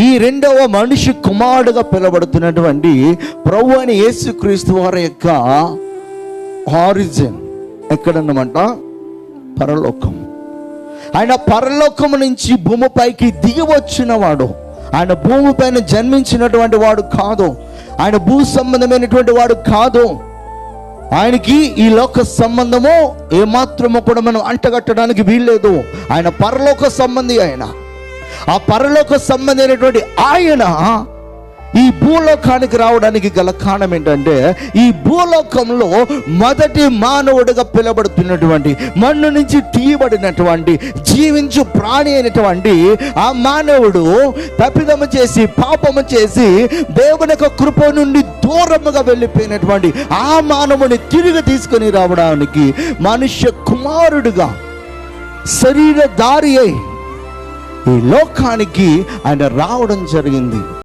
ఈ రెండవ మనిషి కుమారుడుగా పిలువబడుతున్నటువంటి ప్రభు అని యేసుక్రీస్తు వారి యొక్క ఆరిజిన్ ఎక్కడన్నమాట? పరలోకం. ఆయన పరలోకము నుంచి భూమిపైకి దిగి వచ్చిన వాడు. ఆయన భూమిపైన జన్మించినటువంటి వాడు కాదు. ఆయన భూ సంబంధమైనటువంటి వాడు కాదు. ఆయనకి ఈ లోక సంబంధము ఏమాత్రము కూడా మనం అంటగట్టడానికి వీల్లేదు. ఆయన పరలోక సంబంధి. ఆయన ఆ పరలోక సంబంధమైనటువంటి ఆయన ఈ భూలోకానికి రావడానికి గల కారణం ఏంటంటే, ఈ భూలోకంలో మొదటి మానవుడిగా పిలువబడుతున్నటువంటి, మన్ను నుంచి తీయబడినటువంటి, జీవించు ప్రాణి అయినటువంటి ఆ మానవుడు తప్పిదము చేసి, పాపము చేసి, దేవుని యొక్క కృప నుండి దూరముగా వెళ్ళిపోయినటువంటి ఆ మానవుని తిరిగి తీసుకొని రావడానికి మనుష్య కుమారుడుగా శరీరధారి అయి ఈ లోకానికి ఆయన రావడం జరిగింది.